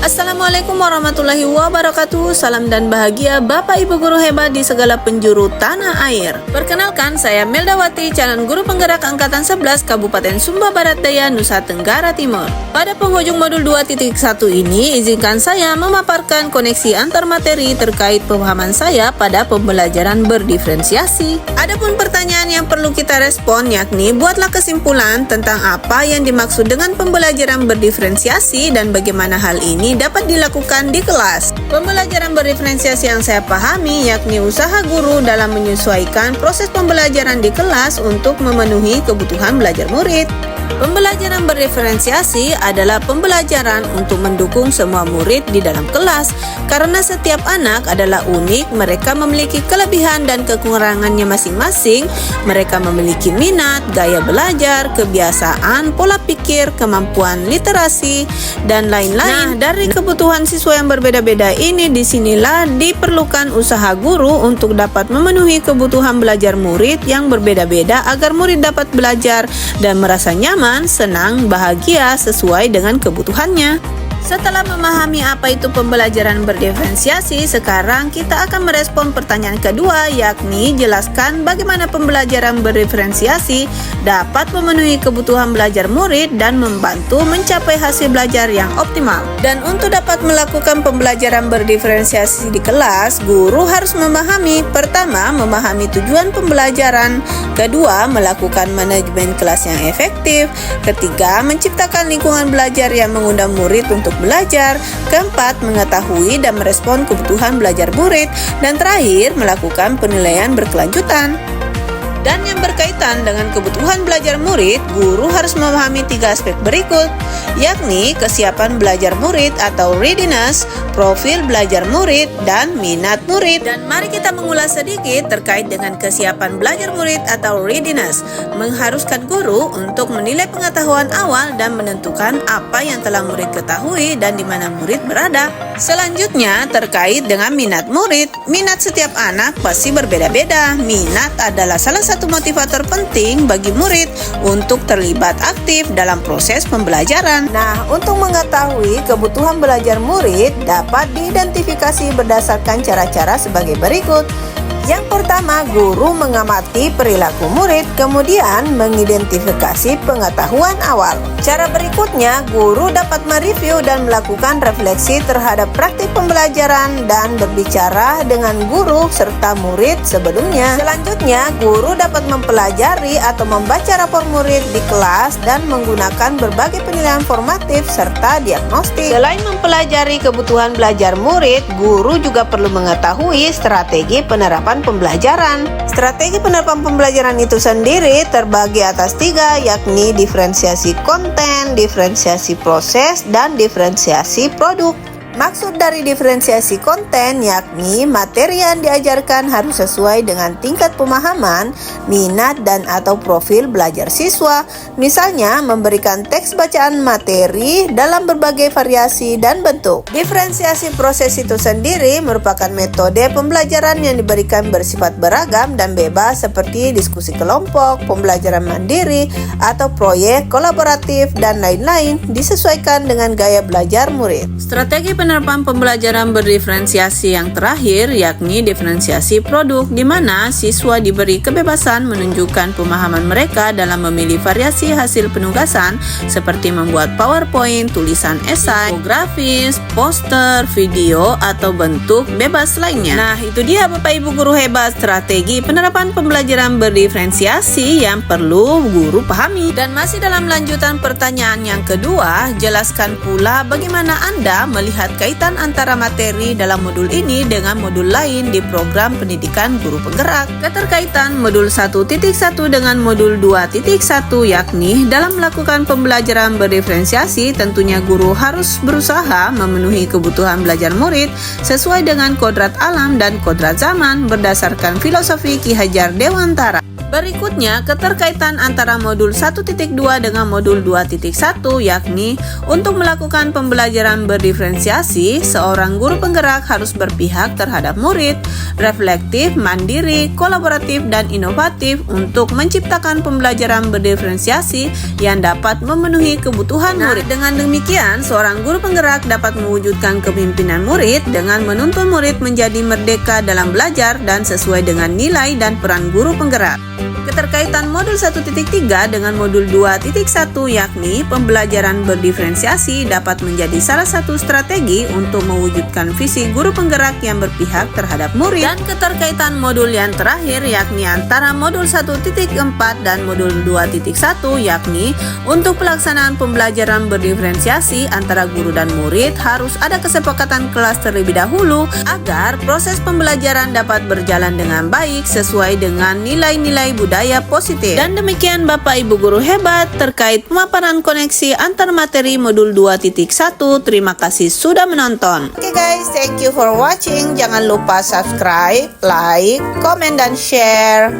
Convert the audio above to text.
Assalamualaikum warahmatullahi wabarakatuh. Salam dan bahagia Bapak Ibu guru hebat di segala penjuru tanah air. Perkenalkan, saya Meldawati, calon guru penggerak angkatan 11 Kabupaten Sumba Barat Daya, Nusa Tenggara Timur. Pada penghujung modul 2.1 ini, izinkan saya memaparkan koneksi antar materi terkait pemahaman saya pada pembelajaran berdiferensiasi. Adapun pertanyaan yang perlu kita respon, yakni buatlah kesimpulan tentang apa yang dimaksud dengan pembelajaran berdiferensiasi dan bagaimana hal ini dapat dilakukan di kelas. Pembelajaran berdiferensiasi yang saya pahami yakni usaha guru dalam menyesuaikan proses pembelajaran di kelas untuk memenuhi kebutuhan belajar murid. Pembelajaran berdiferensiasi adalah pembelajaran untuk mendukung semua murid di dalam kelas karena setiap anak adalah unik, mereka memiliki kelebihan dan kekurangannya masing-masing, mereka memiliki minat, gaya belajar, kebiasaan, pola pikir, kemampuan literasi, dan lain-lain. Nah, dari kebutuhan siswa yang berbeda-beda ini, disinilah diperlukan usaha guru untuk dapat memenuhi kebutuhan belajar murid yang berbeda-beda agar murid dapat belajar dan merasa nyaman, senang, bahagia sesuai dengan kebutuhannya. Setelah memahami apa itu pembelajaran berdiferensiasi, sekarang kita akan merespon pertanyaan kedua, yakni jelaskan bagaimana pembelajaran berdiferensiasi dapat memenuhi kebutuhan belajar murid dan membantu mencapai hasil belajar yang optimal. Dan untuk dapat melakukan pembelajaran berdiferensiasi di kelas, guru harus memahami, pertama, memahami tujuan pembelajaran, kedua, melakukan manajemen kelas yang efektif, ketiga, menciptakan lingkungan belajar yang mengundang murid untuk belajar, keempat, mengetahui dan merespon kebutuhan belajar murid, dan terakhir, melakukan penilaian berkelanjutan. Dan yang berkaitan dengan kebutuhan belajar murid, guru harus memahami 3 aspek berikut, yakni kesiapan belajar murid atau readiness, profil belajar murid, dan minat murid. Dan mari kita mengulas sedikit terkait dengan kesiapan belajar murid atau readiness. Mengharuskan guru untuk menilai pengetahuan awal dan menentukan apa yang telah murid ketahui dan di mana murid berada. Selanjutnya, terkait dengan minat murid. Minat setiap anak pasti berbeda-beda. Minat adalah salah satu motivator penting bagi murid untuk terlibat aktif dalam proses pembelajaran. Nah, untuk mengetahui kebutuhan belajar murid dapat diidentifikasi berdasarkan cara-cara sebagai berikut. Yang pertama, guru mengamati perilaku murid, kemudian mengidentifikasi pengetahuan awal. Cara berikutnya, guru dapat mereview dan melakukan refleksi terhadap praktik pembelajaran dan berbicara dengan guru serta murid sebelumnya. Selanjutnya, guru dapat mempelajari atau membaca rapor murid di kelas dan menggunakan berbagai penilaian formatif serta diagnostik. Selain mempelajari kebutuhan belajar murid, guru juga perlu mengetahui strategi penerapan pembelajaran. Strategi penerapan pembelajaran itu sendiri terbagi atas 3, yakni diferensiasi konten, diferensiasi proses, dan diferensiasi produk. Maksud dari diferensiasi konten yakni materi yang diajarkan harus sesuai dengan tingkat pemahaman, minat, dan atau profil belajar siswa. Misalnya, memberikan teks bacaan materi dalam berbagai variasi dan bentuk. Diferensiasi proses itu sendiri merupakan metode pembelajaran yang diberikan bersifat beragam dan bebas seperti diskusi kelompok, pembelajaran mandiri, atau proyek kolaboratif, dan lain-lain disesuaikan dengan gaya belajar murid. Strategi penerapan pembelajaran berdiferensiasi yang terakhir yakni diferensiasi produk, di mana siswa diberi kebebasan menunjukkan pemahaman mereka dalam memilih variasi hasil penugasan seperti membuat PowerPoint, tulisan esai, infografis, poster, video, atau bentuk bebas lainnya. Nah, itu dia Bapak Ibu guru hebat, strategi penerapan pembelajaran berdiferensiasi yang perlu guru pahami. Dan masih dalam lanjutan pertanyaan yang kedua, jelaskan pula bagaimana Anda melihat kaitan antara materi dalam modul ini dengan modul lain di program pendidikan guru penggerak. Keterkaitan modul 1.1 dengan modul 2.1 yakni dalam melakukan pembelajaran berdiferensiasi tentunya guru harus berusaha memenuhi kebutuhan belajar murid sesuai dengan kodrat alam dan kodrat zaman berdasarkan filosofi Ki Hajar Dewantara. Berikutnya, keterkaitan antara modul 1.2 dengan modul 2.1, yakni untuk melakukan pembelajaran berdiferensiasi, seorang guru penggerak harus berpihak terhadap murid, reflektif, mandiri, kolaboratif, dan inovatif untuk menciptakan pembelajaran berdiferensiasi yang dapat memenuhi kebutuhan murid. Dengan demikian, seorang guru penggerak dapat mewujudkan kepemimpinan murid dengan menuntun murid menjadi merdeka dalam belajar dan sesuai dengan nilai dan peran guru penggerak. Keterkaitan modul 1.3 dengan modul 2.1, yakni pembelajaran berdiferensiasi dapat menjadi salah satu strategi untuk mewujudkan visi guru penggerak yang berpihak terhadap murid. Dan keterkaitan modul yang terakhir, yakni antara modul 1.4 dan modul 2.1, yakni untuk pelaksanaan pembelajaran berdiferensiasi antara guru dan murid harus ada kesepakatan kelas terlebih dahulu agar proses pembelajaran dapat berjalan dengan baik sesuai dengan nilai-nilai budaya positif. Dan demikian Bapak Ibu guru hebat terkait pemaparan koneksi antar materi modul 2.1. Terima kasih sudah menonton. Oke guys, thank you for watching. Jangan lupa subscribe, like, comment, dan share.